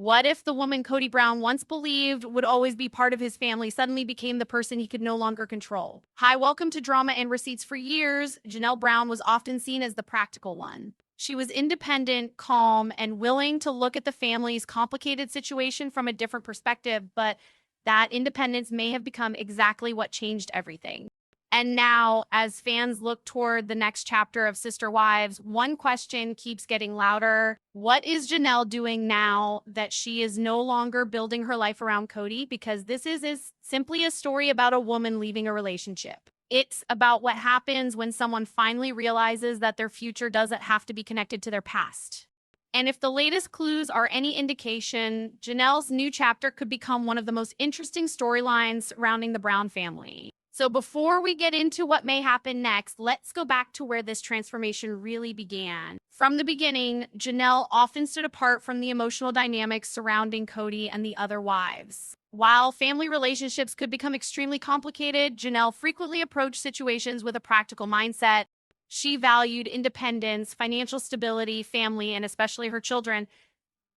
What if the woman Kody Brown once believed would always be part of his family suddenly became the person he could no longer control? Hi, welcome to Drama and Receipts. For years, Janelle Brown was often seen as the practical one. She was independent, calm, and willing to look at the family's complicated situation from a different perspective, but that independence may have become exactly what changed everything. And now, as fans look toward the next chapter of Sister Wives, one question keeps getting louder. What is Janelle doing now that she is no longer building her life around Cody? Because this is simply a story about a woman leaving a relationship. It's about what happens when someone finally realizes that their future doesn't have to be connected to their past. And if the latest clues are any indication, Janelle's new chapter could become one of the most interesting storylines surrounding the Brown family. So before we get into what may happen next, let's go back to where this transformation really began. From the beginning, Janelle often stood apart from the emotional dynamics surrounding Cody and the other wives. While family relationships could become extremely complicated, Janelle frequently approached situations with a practical mindset. She valued independence, financial stability, family, and especially her children.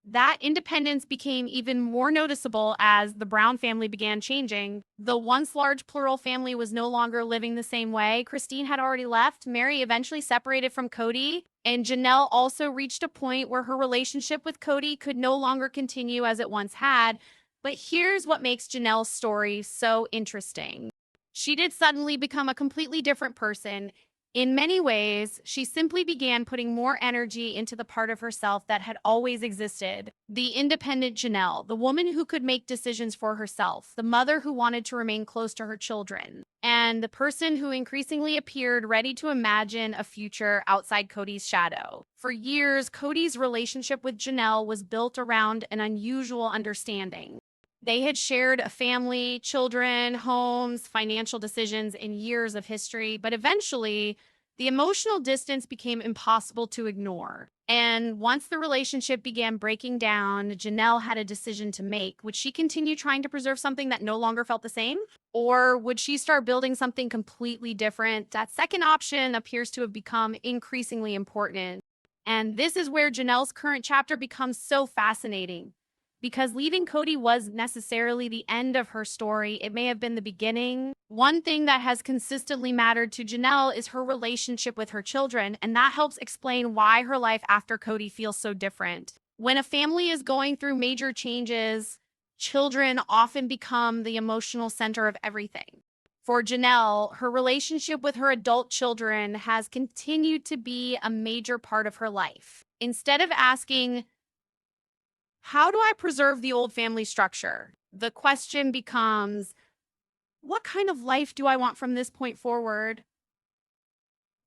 That independence became even more noticeable as the Brown family began changing. The once large plural family was no longer living the same way. Christine had already left. Meri eventually separated from Cody. And Janelle also reached a point where her relationship with Cody could no longer continue as it once had. But here's what makes Janelle's story so interesting. She did suddenly become a completely different person. In many ways, she simply began putting more energy into the part of herself that had always existed. The independent Janelle, the woman who could make decisions for herself, the mother who wanted to remain close to her children, and the person who increasingly appeared ready to imagine a future outside Cody's shadow. For years, Cody's relationship with Janelle was built around an unusual understanding. They had shared a family, children, homes, financial decisions, and years of history, but eventually, the emotional distance became impossible to ignore. And once the relationship began breaking down, Janelle had a decision to make. Would she continue trying to preserve something that no longer felt the same? Or would she start building something completely different? That second option appears to have become increasingly important. And this is where Janelle's current chapter becomes so fascinating. Because leaving Cody was necessarily the end of her story, it may have been the beginning. One thing that has consistently mattered to Janelle is her relationship with her children, and that helps explain why her life after Cody feels so different. When a family is going through major changes, children often become the emotional center of everything. For Janelle, her relationship with her adult children has continued to be a major part of her life. Instead of asking, how do I preserve the old family structure? The question becomes, what kind of life do I want from this point forward?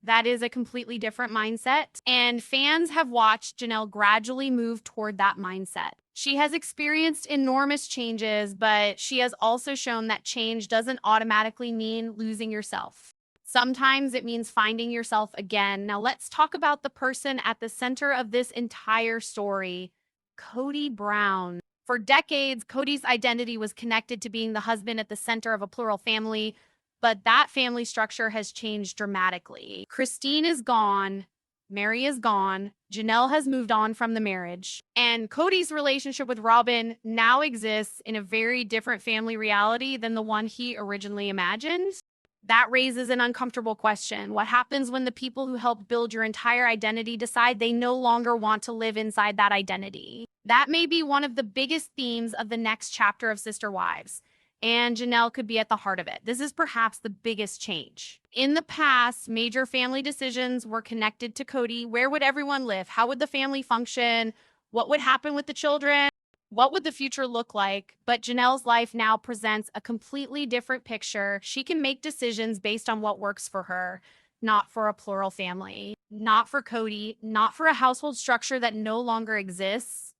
That is a completely different mindset, and fans have watched Janelle gradually move toward that mindset. She has experienced enormous changes, but she has also shown that change doesn't automatically mean losing yourself. Sometimes it means finding yourself again. Now let's talk about the person at the center of this entire story, Kody Brown. For decades, Cody's identity was connected to being the husband at the center of a plural family, but that family structure has changed dramatically. Christine is gone, Meri is gone, Janelle has moved on from the marriage, and Cody's relationship with Robyn now exists in a very different family reality than the one he originally imagined. That raises an uncomfortable question. What happens when the people who helped build your entire identity decide they no longer want to live inside that identity? That may be one of the biggest themes of the next chapter of Sister Wives, and Janelle could be at the heart of it. This is perhaps the biggest change. In the past, major family decisions were connected to Cody. Where would everyone live? How would the family function? What would happen with the children? What would the future look like? But Janelle's life now presents a completely different picture. She can make decisions based on what works for her, not for a plural family, not for Cody, not for a household structure that no longer exists,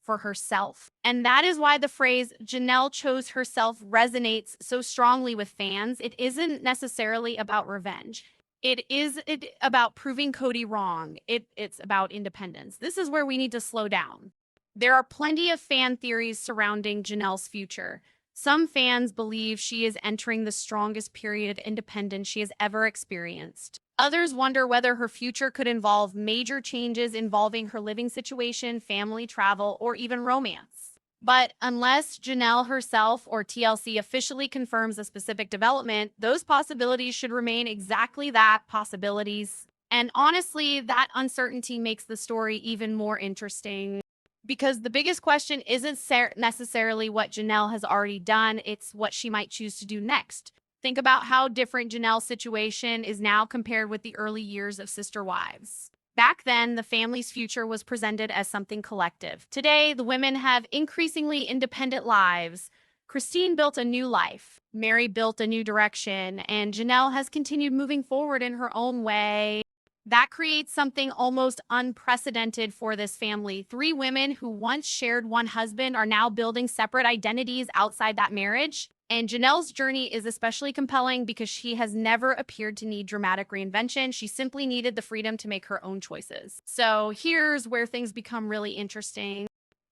for herself. And that is why the phrase Janelle chose herself resonates so strongly with fans. It isn't necessarily about revenge. It is about proving Cody wrong. It's about independence. This is where we need to slow down. There are plenty of fan theories surrounding Janelle's future. Some fans believe she is entering the strongest period of independence she has ever experienced. Others wonder whether her future could involve major changes involving her living situation, family, travel, or even romance. But unless Janelle herself or TLC officially confirms a specific development, those possibilities should remain exactly that, possibilities. And honestly, that uncertainty makes the story even more interesting because the biggest question isn't necessarily what Janelle has already done, it's what she might choose to do next. Think about how different Janelle's situation is now compared with the early years of Sister Wives. Back then, the family's future was presented as something collective. Today, the women have increasingly independent lives. Christine built a new life, Meri built a new direction, and Janelle has continued moving forward in her own way. That creates something almost unprecedented for this family. Three women who once shared one husband are now building separate identities outside that marriage. And Janelle's journey is especially compelling because she has never appeared to need dramatic reinvention. She simply needed the freedom to make her own choices. So here's where things become really interesting.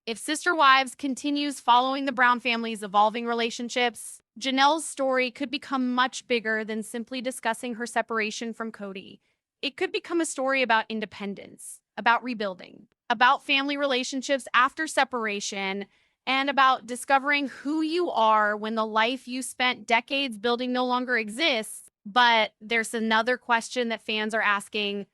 If Sister Wives continues following the Brown family's evolving relationships, Janelle's story could become much bigger than simply discussing her separation from Cody. It could become a story about independence, about rebuilding, about family relationships after separation, and about discovering who you are when the life you spent decades building no longer exists. But there's another question that fans are asking.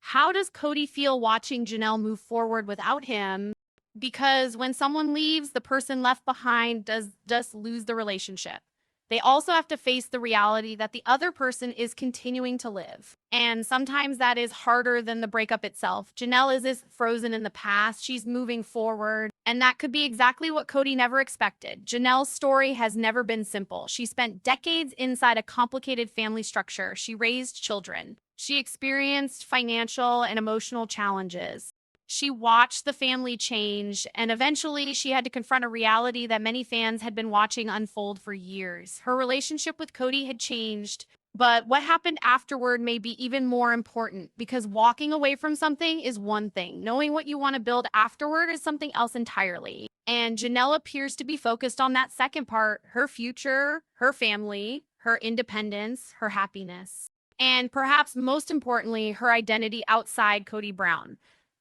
How does Cody feel watching Janelle move forward without him? Because when someone leaves, the person left behind does just lose the relationship. They also have to face the reality that the other person is continuing to live. And sometimes that is harder than the breakup itself. Janelle is frozen in the past. She's moving forward. And that could be exactly what Cody never expected. Janelle's story has never been simple. She spent decades inside a complicated family structure. She raised children. She experienced financial and emotional challenges. She watched the family change, and eventually she had to confront a reality that many fans had been watching unfold for years. Her relationship with Cody had changed, but what happened afterward may be even more important because walking away from something is one thing. Knowing what you want to build afterward is something else entirely. And Janelle appears to be focused on that second part, her future, her family, her independence, her happiness, and perhaps most importantly, her identity outside Kody Brown.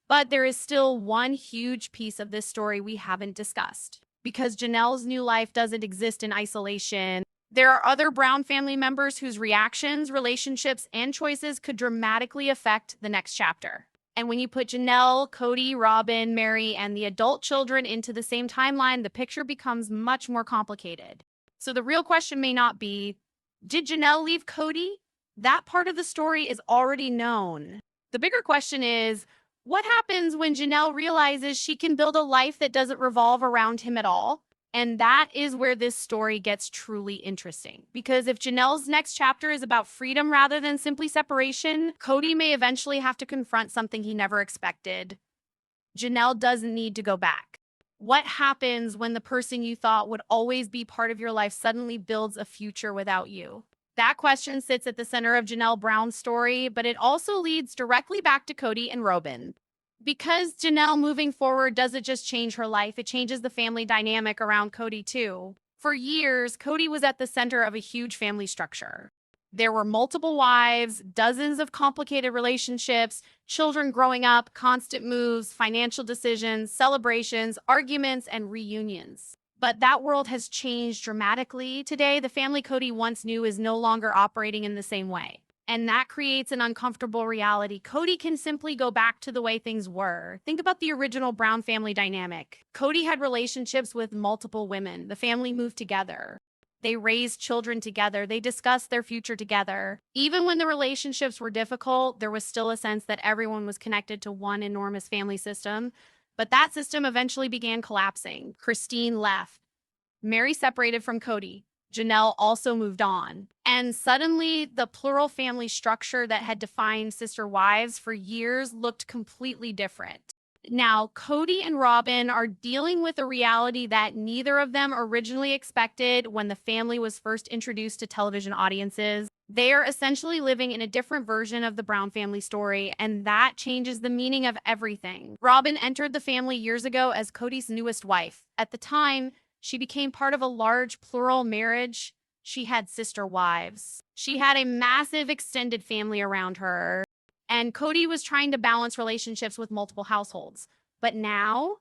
But there is still one huge piece of this story we haven't discussed. Because Janelle's new life doesn't exist in isolation, there are other Brown family members whose reactions, relationships, and choices could dramatically affect the next chapter. And when you put Janelle, Kody, Robyn, Meri, and the adult children into the same timeline, the picture becomes much more complicated. So the real question may not be, did Janelle leave Kody? That part of the story is already known. The bigger question is, what happens when Janelle realizes she can build a life that doesn't revolve around him at all? And that is where this story gets truly interesting. Because if Janelle's next chapter is about freedom rather than simply separation, Cody may eventually have to confront something he never expected. Janelle doesn't need to go back. What happens when the person you thought would always be part of your life suddenly builds a future without you? That question sits at the center of Janelle Brown's story, but it also leads directly back to Kody and Robyn. Because Janelle moving forward doesn't just change her life, it changes the family dynamic around Kody too. For years, Kody was at the center of a huge family structure. There were multiple wives, dozens of complicated relationships, children growing up, constant moves, financial decisions, celebrations, arguments, and reunions. But that world has changed dramatically. Today, the family Kody once knew is no longer operating in the same way. And that creates an uncomfortable reality. Kody can simply go back to the way things were. Think about the original Brown family dynamic. Kody had relationships with multiple women. The family moved together. They raised children together. They discussed their future together. Even when the relationships were difficult, there was still a sense that everyone was connected to one enormous family system. But that system eventually began collapsing. Christine left. Meri separated from Kody. Janelle also moved on. And suddenly, the plural family structure that had defined Sister Wives for years looked completely different. Now, Kody and Robyn are dealing with a reality that neither of them originally expected when the family was first introduced to television audiences. They are essentially living in a different version of the Brown family story, and that changes the meaning of everything. Robyn entered the family years ago as Kody's newest wife. At the time, she became part of a large plural marriage. She had sister wives. She had a massive extended family around her. And Cody was trying to balance relationships with multiple households. But now,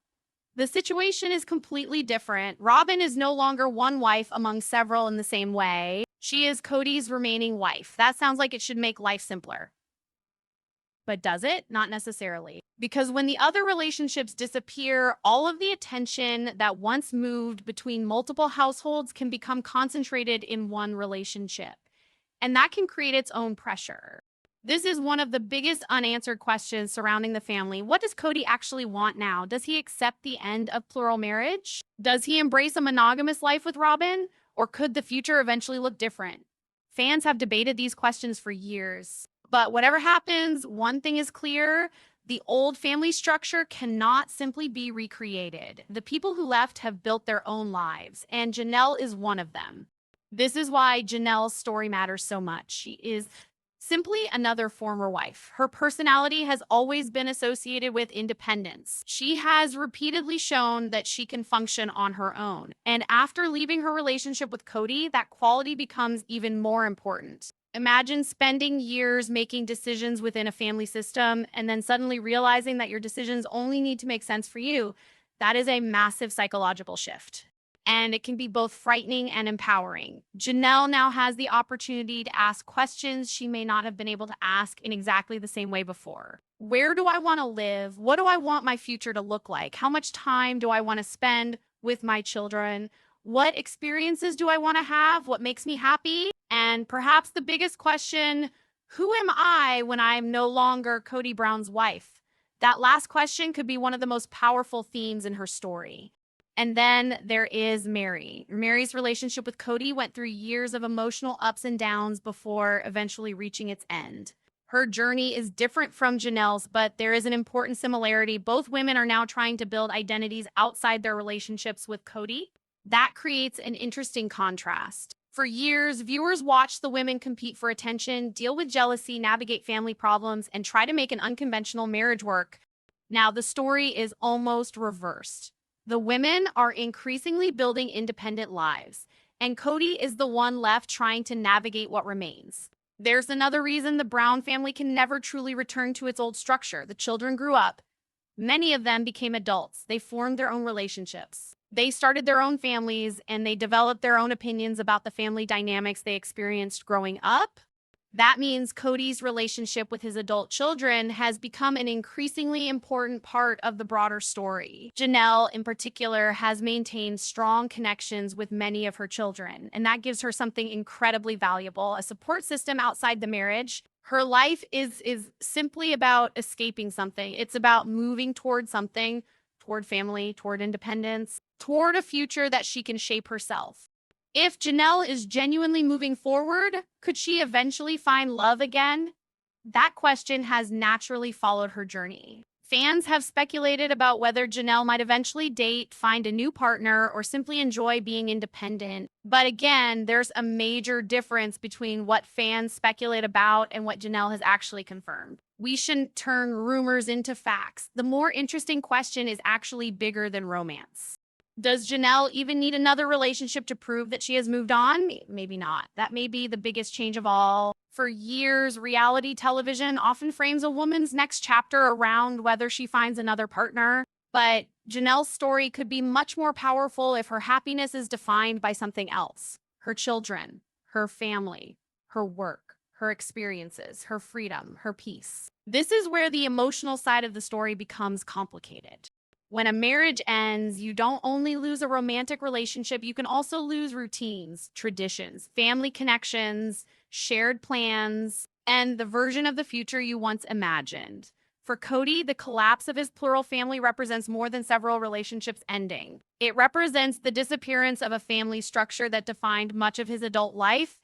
the situation is completely different. Robyn is no longer one wife among several in the same way. She is Cody's remaining wife. That sounds like it should make life simpler. But does it? Not necessarily. Because when the other relationships disappear, all of the attention that once moved between multiple households can become concentrated in one relationship. And that can create its own pressure. This is one of the biggest unanswered questions surrounding the family. What does Cody actually want now? Does he accept the end of plural marriage? Does he embrace a monogamous life with Robyn? Or could the future eventually look different? Fans have debated these questions for years. But whatever happens, one thing is clear. The old family structure cannot simply be recreated. The people who left have built their own lives, and Janelle is one of them. This is why Janelle's story matters so much. She is simply another former wife. Her personality has always been associated with independence. She has repeatedly shown that she can function on her own. And after leaving her relationship with Cody, that quality becomes even more important. Imagine spending years making decisions within a family system and then suddenly realizing that your decisions only need to make sense for you. That is a massive psychological shift. And it can be both frightening and empowering. Janelle now has the opportunity to ask questions she may not have been able to ask in exactly the same way before. Where do I want to live? What do I want my future to look like? How much time do I want to spend with my children? What experiences do I want to have? What makes me happy? And perhaps the biggest question, who am I when I'm no longer Kody Brown's wife? That last question could be one of the most powerful themes in her story. And then there is Meri. Meri's relationship with Cody went through years of emotional ups and downs before eventually reaching its end. Her journey is different from Janelle's, but there is an important similarity. Both women are now trying to build identities outside their relationships with Cody. That creates an interesting contrast. For years, viewers watched the women compete for attention, deal with jealousy, navigate family problems, and try to make an unconventional marriage work. Now, the story is almost reversed. The women are increasingly building independent lives, and Cody is the one left trying to navigate what remains. There's another reason the Brown family can never truly return to its old structure. The children grew up. Many of them became adults. They formed their own relationships. They started their own families, and they developed their own opinions about the family dynamics they experienced growing up. That means Cody's relationship with his adult children has become an increasingly important part of the broader story. Janelle, in particular, has maintained strong connections with many of her children, and that gives her something incredibly valuable, a support system outside the marriage. Her life is simply about escaping something. It's about moving toward something, toward family, toward independence, toward a future that she can shape herself. If Janelle is genuinely moving forward, could she eventually find love again? That question has naturally followed her journey. Fans have speculated about whether Janelle might eventually date, find a new partner, or simply enjoy being independent. But again, there's a major difference between what fans speculate about and what Janelle has actually confirmed. We shouldn't turn rumors into facts. The more interesting question is actually bigger than romance. Does Janelle even need another relationship to prove that she has moved on? Maybe not. That may be the biggest change of all. For years, reality television often frames a woman's next chapter around whether she finds another partner. But Janelle's story could be much more powerful if her happiness is defined by something else. Her children, her family, her work, her experiences, her freedom, her peace. This is where the emotional side of the story becomes complicated. When a marriage ends, you don't only lose a romantic relationship, you can also lose routines, traditions, family connections, shared plans, and the version of the future you once imagined. For Cody, the collapse of his plural family represents more than several relationships ending. It represents the disappearance of a family structure that defined much of his adult life,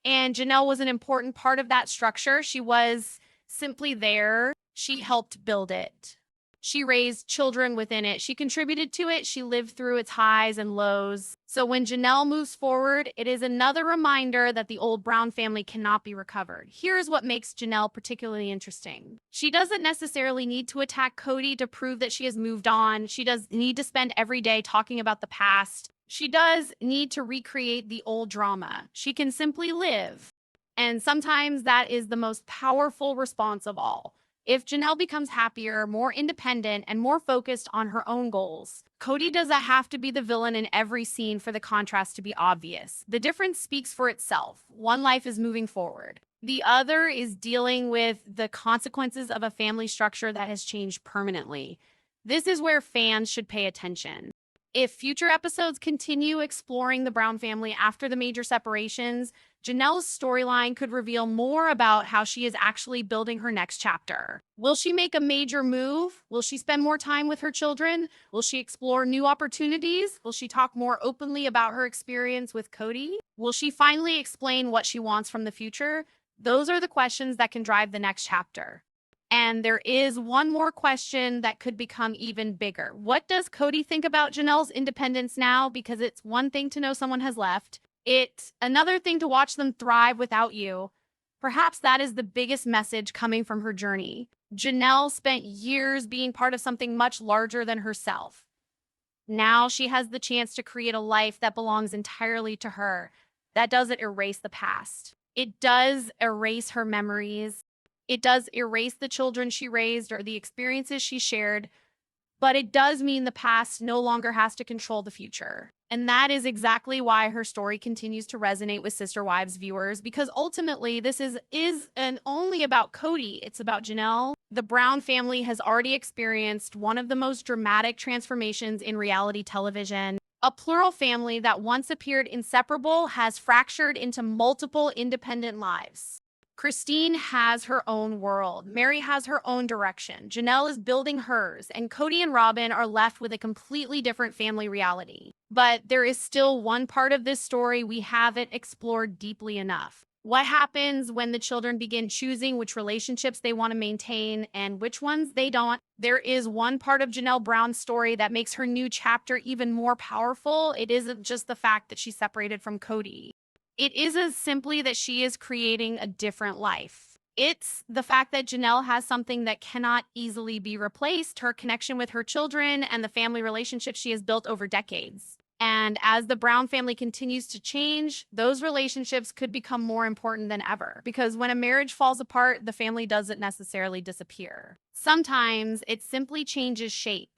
and Janelle was an important part of that structure. She was simply there. She helped build it. She raised children within it. She contributed to it. She lived through its highs and lows. So when Janelle moves forward, it is another reminder that the old Brown family cannot be recovered. Here's what makes Janelle particularly interesting. She doesn't necessarily need to attack Cody to prove that she has moved on. She does need to spend every day talking about the past. She does need to recreate the old drama. She can simply live. And sometimes that is the most powerful response of all. If Janelle becomes happier, more independent, and more focused on her own goals, Cody doesn't have to be the villain in every scene for the contrast to be obvious. The difference speaks for itself. One life is moving forward. The other is dealing with the consequences of a family structure that has changed permanently. This is where fans should pay attention. If future episodes continue exploring the Brown family after the major separations, Janelle's storyline could reveal more about how she is actually building her next chapter. Will she make a major move? Will she spend more time with her children? Will she explore new opportunities? Will she talk more openly about her experience with Cody? Will she finally explain what she wants from the future? Those are the questions that can drive the next chapter. And there is one more question that could become even bigger. What does Cody think about Janelle's independence now? Because it's one thing to know someone has left. It's another thing to watch them thrive without you. Perhaps that is the biggest message coming from her journey. Janelle spent years being part of something much larger than herself. Now she has the chance to create a life that belongs entirely to her. That doesn't erase the past. It does erase her memories. It does erase the children she raised or the experiences she shared, but it does mean the past no longer has to control the future. And that is exactly why her story continues to resonate with Sister Wives viewers, because ultimately this is and only about Cody. It's about Janelle. The Brown family has already experienced one of the most dramatic transformations in reality television. A plural family that once appeared inseparable has fractured into multiple independent lives. Christine has her own world. Meri has her own direction. Janelle is building hers, and Kody and Robyn are left with a completely different family reality. But there is still one part of this story we haven't explored deeply enough. What happens when the children begin choosing which relationships they want to maintain and which ones they don't? There is one part of Janelle Brown's story that makes her new chapter even more powerful. It isn't just the fact that she's separated from Cody. It isn't simply that she is creating a different life. It's the fact that Janelle has something that cannot easily be replaced, her connection with her children and the family relationships she has built over decades. And as the Brown family continues to change, those relationships could become more important than ever. Because when a marriage falls apart, the family doesn't necessarily disappear. Sometimes it simply changes shape.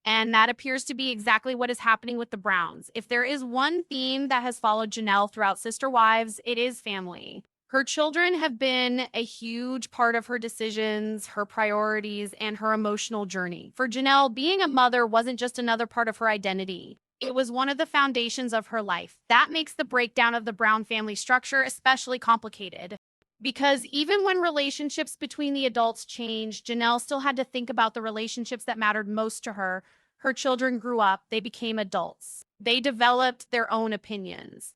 And that appears to be exactly what is happening with the Browns. If there is one theme that has followed Janelle throughout Sister Wives, it is family. Her children have been a huge part of her decisions, her priorities, and her emotional journey. For Janelle, being a mother wasn't just another part of her identity. It was one of the foundations of her life. That makes the breakdown of the Brown family structure especially complicated. Because even when relationships between the adults changed, Janelle still had to think about the relationships that mattered most to her. Her children grew up, they became adults. They developed their own opinions,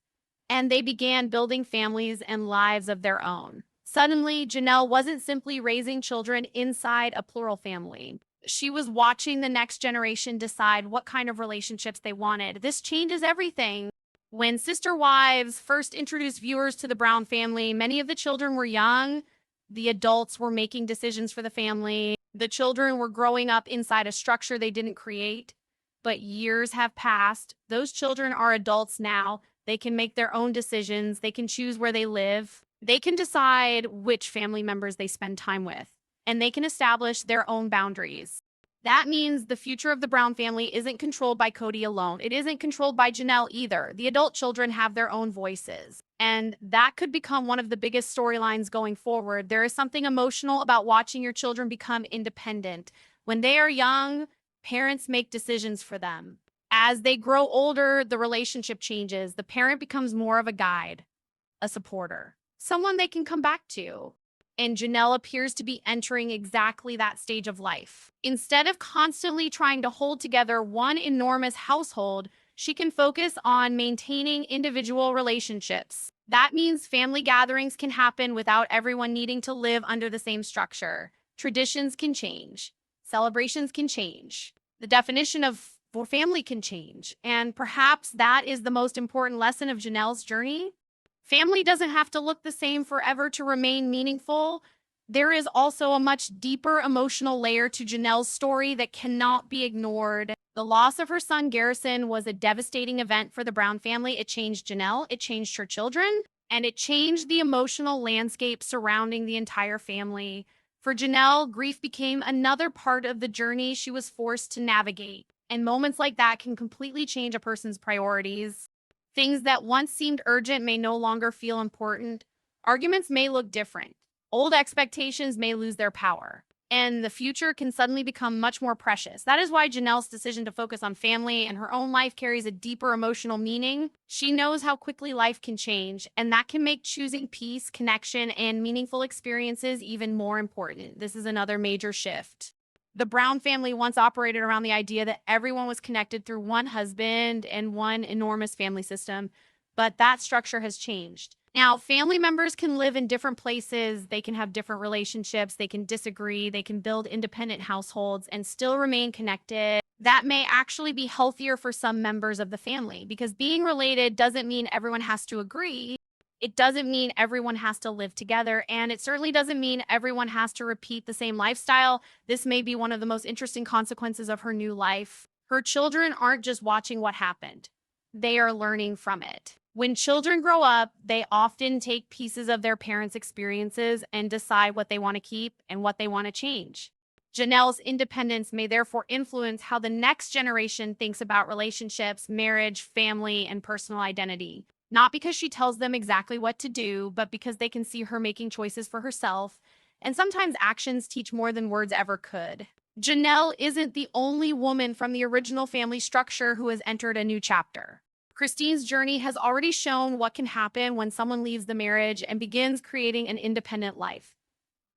and they began building families and lives of their own. Suddenly, Janelle wasn't simply raising children inside a plural family. She was watching the next generation decide what kind of relationships they wanted. This changes everything. When Sister Wives first introduced viewers to the Brown family, many of the children were young. The adults were making decisions for the family. The children were growing up inside a structure they didn't create. But years have passed. Those children are adults now. They can make their own decisions. They can choose where they live. They can decide which family members they spend time with. And they can establish their own boundaries. That means the future of the Brown family isn't controlled by Cody alone. It isn't controlled by Janelle either. The adult children have their own voices. And that could become one of the biggest storylines going forward. There is something emotional about watching your children become independent. When they are young, parents make decisions for them. As they grow older, the relationship changes. The parent becomes more of a guide, a supporter, someone they can come back to. And Janelle appears to be entering exactly that stage of life. Instead of constantly trying to hold together one enormous household, she can focus on maintaining individual relationships. That means family gatherings can happen without everyone needing to live under the same structure. Traditions can change. Celebrations can change. The definition of for family can change. And perhaps that is the most important lesson of Janelle's journey. Family doesn't have to look the same forever to remain meaningful. There is also a much deeper emotional layer to Janelle's story that cannot be ignored. The loss of her son Garrison was a devastating event for the Brown family. It changed Janelle, it changed her children, and it changed the emotional landscape surrounding the entire family. For Janelle, grief became another part of the journey she was forced to navigate. And moments like that can completely change a person's priorities. Things that once seemed urgent may no longer feel important. Arguments may look different. Old expectations may lose their power, and the future can suddenly become much more precious. That is why Janelle's decision to focus on family and her own life carries a deeper emotional meaning. She knows how quickly life can change, and that can make choosing peace, connection, and meaningful experiences even more important. This is another major shift. The Brown family once operated around the idea that everyone was connected through one husband and one enormous family system, but that structure has changed. Now, family members can live in different places, they can have different relationships, they can disagree, they can build independent households and still remain connected. That may actually be healthier for some members of the family because being related doesn't mean everyone has to agree. It doesn't mean everyone has to live together, and it certainly doesn't mean everyone has to repeat the same lifestyle. This may be one of the most interesting consequences of her new life. Her children aren't just watching what happened, they are learning from it. When children grow up, they often take pieces of their parents' experiences and decide what they want to keep and what they want to change. Janelle's independence may therefore influence how the next generation thinks about relationships, marriage, family, and personal identity. Not because she tells them exactly what to do, but because they can see her making choices for herself. And sometimes actions teach more than words ever could. Janelle isn't the only woman from the original family structure who has entered a new chapter. Christine's journey has already shown what can happen when someone leaves the marriage and begins creating an independent life.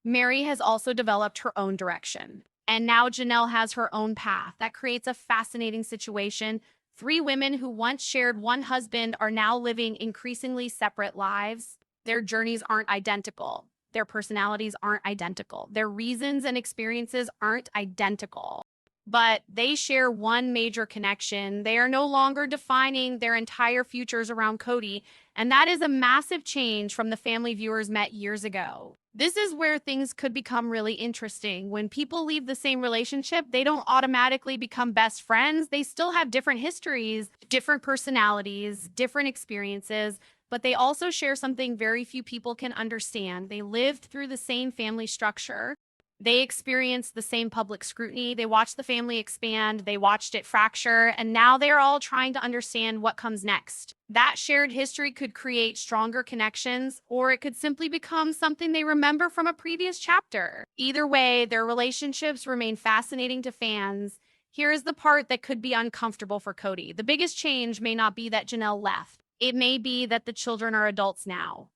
Meri has also developed her own direction. And now Janelle has her own path. That creates a fascinating situation. Three women who once shared one husband are now living increasingly separate lives. Their journeys aren't identical. Their personalities aren't identical. Their reasons and experiences aren't identical. But they share one major connection. They are no longer defining their entire futures around Cody, and that is a massive change from the family viewers met years ago. This is where things could become really interesting. When people leave the same relationship, they don't automatically become best friends. They still have different histories, different personalities, different experiences, but they also share something very few people can understand. They lived through the same family structure. They experienced the same public scrutiny. They watched the family expand. They watched it fracture. And now they're all trying to understand what comes next. That shared history could create stronger connections, or it could simply become something they remember from a previous chapter. Either way, their relationships remain fascinating to fans. Here is the part that could be uncomfortable for Cody. The biggest change may not be that Janelle left. It may be that the children are adults now.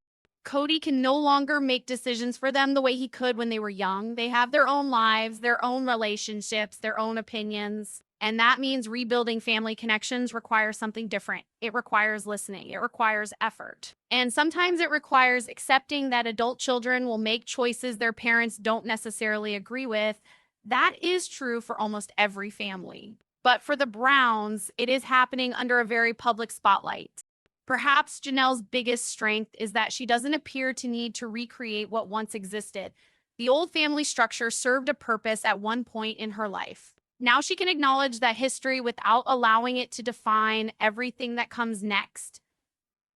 Cody can no longer make decisions for them the way he could when they were young. They have their own lives, their own relationships, their own opinions. And that means rebuilding family connections requires something different. It requires listening. It requires effort. And sometimes it requires accepting that adult children will make choices their parents don't necessarily agree with. That is true for almost every family. But for the Browns, it is happening under a very public spotlight. Perhaps Janelle's biggest strength is that she doesn't appear to need to recreate what once existed. The old family structure served a purpose at one point in her life. Now she can acknowledge that history without allowing it to define everything that comes next.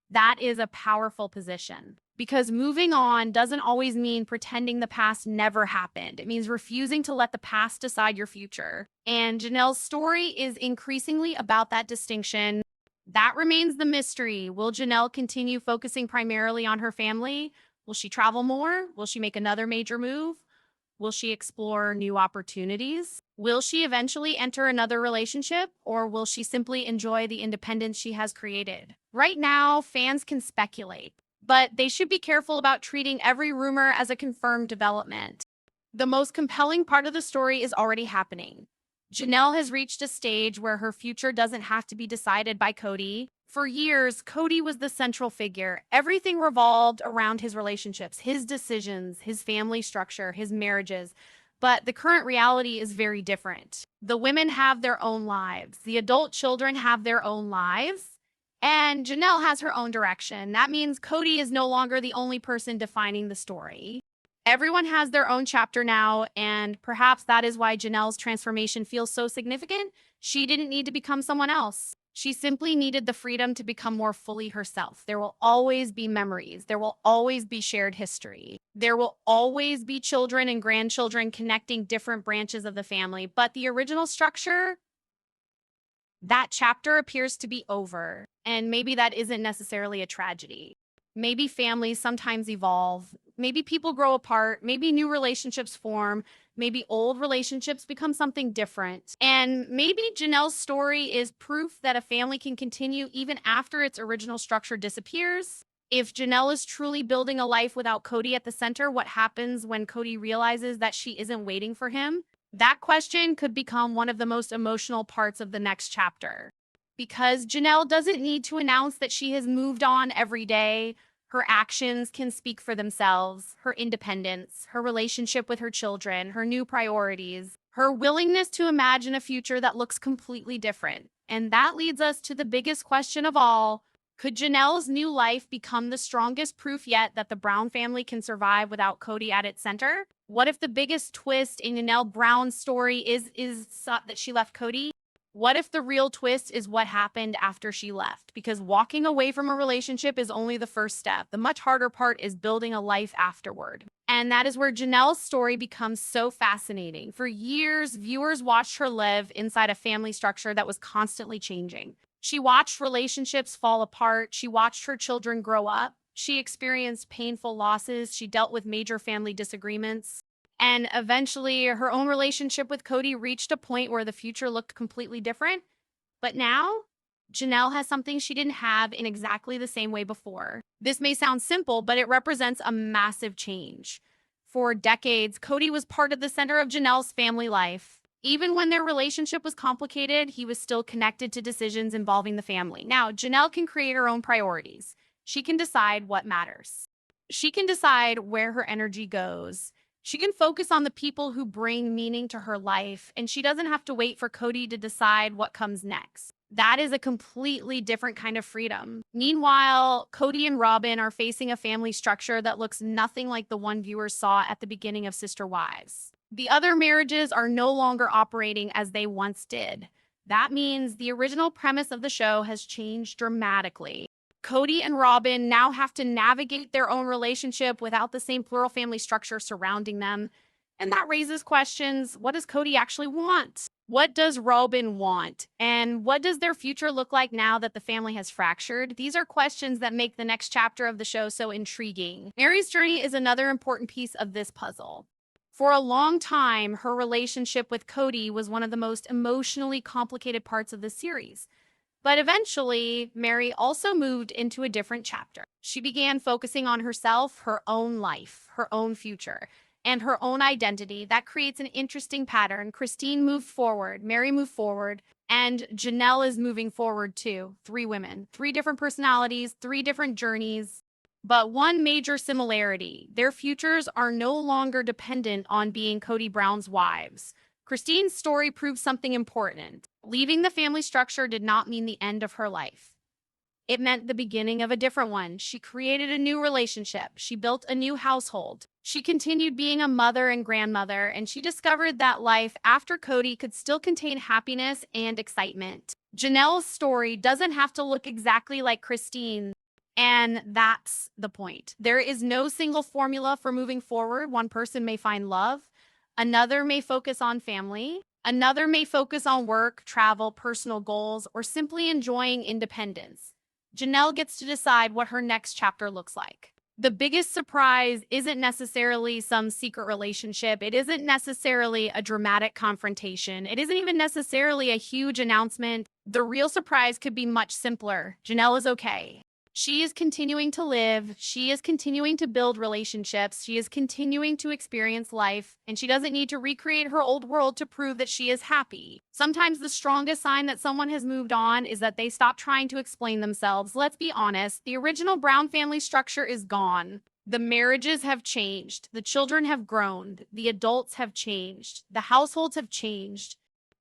That is a powerful position because moving on doesn't always mean pretending the past never happened. It means refusing to let the past decide your future. And Janelle's story is increasingly about that distinction. That remains the mystery. Will Janelle continue focusing primarily on her family? Will she travel more? Will she make another major move? Will she explore new opportunities? Will she eventually enter another relationship? Or will she simply enjoy the independence she has created? Right now, fans can speculate, but they should be careful about treating every rumor as a confirmed development. The most compelling part of the story is already happening. Janelle has reached a stage where her future doesn't have to be decided by Cody. For years, Cody was the central figure. Everything revolved around his relationships, his decisions, his family structure, his marriages. But the current reality is very different. The women have their own lives. The adult children have their own lives. And Janelle has her own direction. That means Cody is no longer the only person defining the story. Everyone has their own chapter now, and perhaps that is why Janelle's transformation feels so significant. She didn't need to become someone else. She simply needed the freedom to become more fully herself. There will always be memories. There will always be shared history. There will always be children and grandchildren connecting different branches of the family. But the original structure, that chapter appears to be over. And maybe that isn't necessarily a tragedy. Maybe families sometimes evolve. Maybe people grow apart. Maybe new relationships form. Maybe old relationships become something different. And maybe Janelle's story is proof that a family can continue even after its original structure disappears. If Janelle is truly building a life without Cody at the center, what happens when Cody realizes that she isn't waiting for him? That question could become one of the most emotional parts of the next chapter. Because Janelle doesn't need to announce that she has moved on every day. Her actions can speak for themselves. Her independence, her relationship with her children, her new priorities, her willingness to imagine a future that looks completely different. And that leads us to the biggest question of all. Could Janelle's new life become the strongest proof yet that the Brown family can survive without Cody at its center? What if the biggest twist in Janelle Brown's story is that she left Cody? What if the real twist is what happened after she left? Because walking away from a relationship is only the first step. The much harder part is building a life afterward. And that is where Janelle's story becomes so fascinating. For years, viewers watched her live inside a family structure that was constantly changing. She watched relationships fall apart. She watched her children grow up. She experienced painful losses. She dealt with major family disagreements. And eventually, her own relationship with Cody reached a point where the future looked completely different. But now, Janelle has something she didn't have in exactly the same way before. This may sound simple, but it represents a massive change. For decades, Cody was part of the center of Janelle's family life. Even when their relationship was complicated, he was still connected to decisions involving the family. Now, Janelle can create her own priorities. She can decide what matters. She can decide where her energy goes. She can focus on the people who bring meaning to her life, and she doesn't have to wait for Cody to decide what comes next. That is a completely different kind of freedom. Meanwhile, Kody and Robyn are facing a family structure that looks nothing like the one viewers saw at the beginning of Sister Wives. The other marriages are no longer operating as they once did. That means the original premise of the show has changed dramatically. Kody and Robyn now have to navigate their own relationship without the same plural family structure surrounding them. And that raises questions. What does Cody actually want? What does Robyn want? And what does their future look like now that the family has fractured? These are questions that make the next chapter of the show so intriguing. Meri's journey is another important piece of this puzzle. For a long time, her relationship with Cody was one of the most emotionally complicated parts of the series. But eventually, Meri also moved into a different chapter. She began focusing on herself, her own life, her own future, and her own identity. That creates an interesting pattern. Christine moved forward, Meri moved forward, and Janelle is moving forward too. 3 women, 3 different personalities, 3 different journeys. But one major similarity, their futures are no longer dependent on being Kody Brown's wives. Christine's story proves something important. Leaving the family structure did not mean the end of her life. It meant the beginning of a different one. She created a new relationship. She built a new household. She continued being a mother and grandmother, and she discovered that life after Cody could still contain happiness and excitement. Janelle's story doesn't have to look exactly like Christine. And that's the point. There is no single formula for moving forward. One person may find love. Another may focus on family. Another may focus on work, travel, personal goals, or simply enjoying independence. Janelle gets to decide what her next chapter looks like. The biggest surprise isn't necessarily some secret relationship. It isn't necessarily a dramatic confrontation. It isn't even necessarily a huge announcement. The real surprise could be much simpler. Janelle is okay. She is continuing to live. She is continuing to build relationships. She is continuing to experience life, and she doesn't need to recreate her old world to prove that she is happy. Sometimes the strongest sign that someone has moved on is that they stop trying to explain themselves. Let's be honest, the original Brown family structure is gone. The marriages have changed. The children have grown. The adults have changed. The households have changed.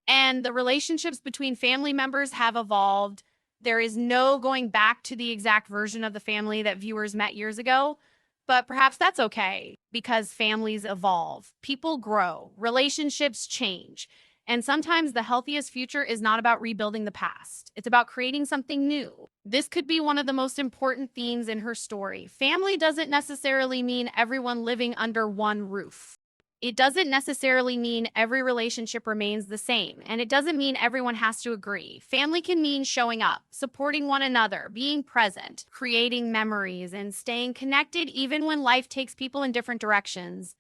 And the relationships between family members have evolved. There is no going back to the exact version of the family that viewers met years ago. But perhaps that's okay because families evolve, people grow, relationships change. And sometimes the healthiest future is not about rebuilding the past. It's about creating something new. This could be one of the most important themes in her story. Family doesn't necessarily mean everyone living under one roof. It doesn't necessarily mean every relationship remains the same, and it doesn't mean everyone has to agree. Family can mean showing up, supporting one another, being present, creating memories, and staying connected even when life takes people in different directions.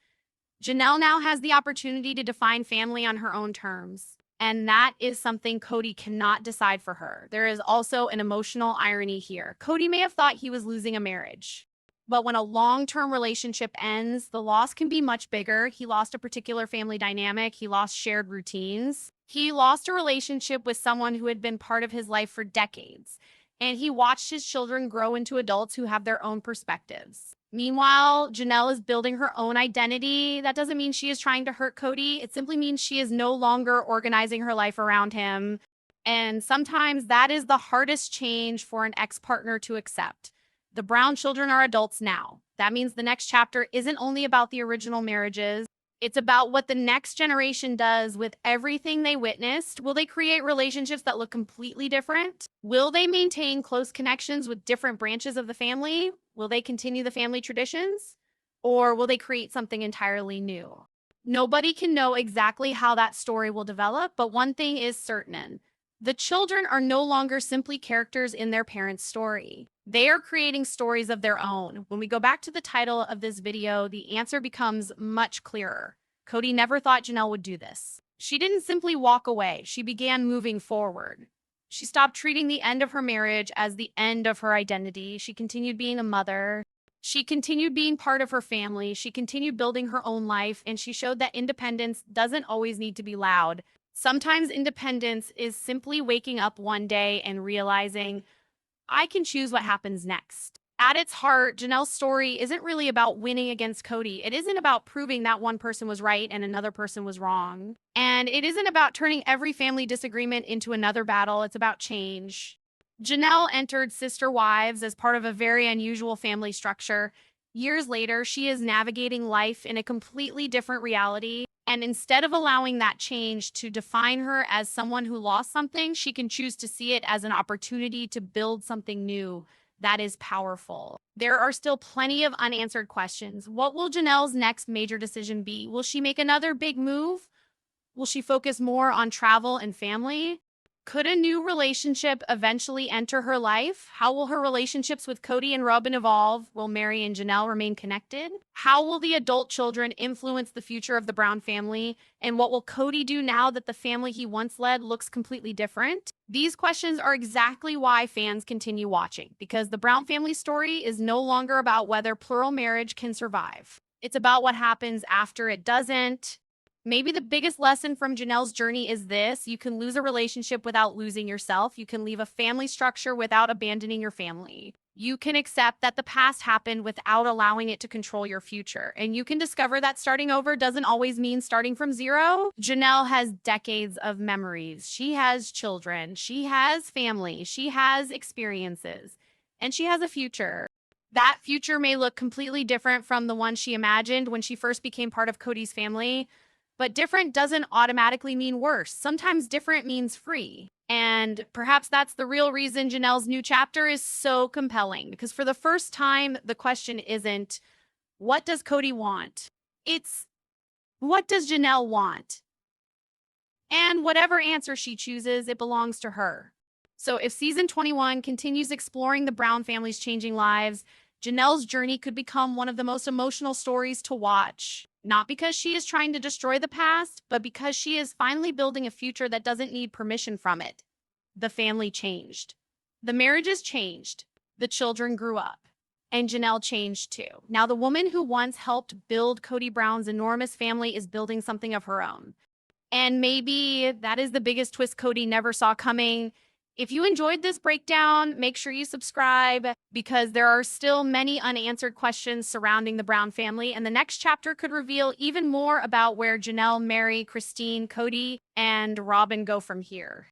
Janelle now has the opportunity to define family on her own terms. And that is something Cody cannot decide for her. There is also an emotional irony here. Cody may have thought he was losing a marriage, but when a long-term relationship ends, the loss can be much bigger. He lost a particular family dynamic. He lost shared routines. He lost a relationship with someone who had been part of his life for decades. And he watched his children grow into adults who have their own perspectives. Meanwhile, Janelle is building her own identity. That doesn't mean she is trying to hurt Cody. It simply means she is no longer organizing her life around him. And sometimes that is the hardest change for an ex-partner to accept. The Brown children are adults now. That means the next chapter isn't only about the original marriages. It's about what the next generation does with everything they witnessed. Will they create relationships that look completely different? Will they maintain close connections with different branches of the family? Will they continue the family traditions? Or will they create something entirely new? Nobody can know exactly how that story will develop, but one thing is certain. The children are no longer simply characters in their parents' story. They are creating stories of their own. When we go back to the title of this video, the answer becomes much clearer. Cody never thought Janelle would do this. She didn't simply walk away. She began moving forward. She stopped treating the end of her marriage as the end of her identity. She continued being a mother. She continued being part of her family. She continued building her own life, and she showed that independence doesn't always need to be loud. Sometimes independence is simply waking up one day and realizing, I can choose what happens next. At its heart, Janelle's story isn't really about winning against Cody. It isn't about proving that one person was right and another person was wrong. And it isn't about turning every family disagreement into another battle. It's about change. Janelle entered Sister Wives as part of a very unusual family structure. Years later, she is navigating life in a completely different reality. And instead of allowing that change to define her as someone who lost something, she can choose to see it as an opportunity to build something new that is powerful. There are still plenty of unanswered questions. What will Janelle's next major decision be? Will she make another big move? Will she focus more on travel and family? Could a new relationship eventually enter her life? How will her relationships with Kody and Robyn evolve? Will Meri and Janelle remain connected? How will the adult children influence the future of the Brown family? And what will Cody do now that the family he once led looks completely different? These questions are exactly why fans continue watching, because the Brown family story is no longer about whether plural marriage can survive. It's about what happens after it doesn't. Maybe the biggest lesson from Janelle's journey is this: you can lose a relationship without losing yourself. You can leave a family structure without abandoning your family. You can accept that the past happened without allowing it to control your future. And you can discover that starting over doesn't always mean starting from zero. Janelle has decades of memories. She has children. She has family. She has experiences. And she has a future. That future may look completely different from the one she imagined when she first became part of Cody's family. But different doesn't automatically mean worse. Sometimes different means free. And perhaps that's the real reason Janelle's new chapter is so compelling. Because for the first time, the question isn't, what does Cody want? It's, what does Janelle want? And whatever answer she chooses, it belongs to her. So if season 21 continues exploring the Brown family's changing lives, Janelle's journey could become one of the most emotional stories to watch. Not because she is trying to destroy the past, but because she is finally building a future that doesn't need permission from it. The family changed. The marriages changed. The children grew up. And Janelle changed too. Now the woman who once helped build Kody Brown's enormous family is building something of her own. And maybe that is the biggest twist Cody never saw coming. If you enjoyed this breakdown, make sure you subscribe, because there are still many unanswered questions surrounding the Brown family, and the next chapter could reveal even more about where Janelle, Meri, Christine, Cody, and Robyn go from here.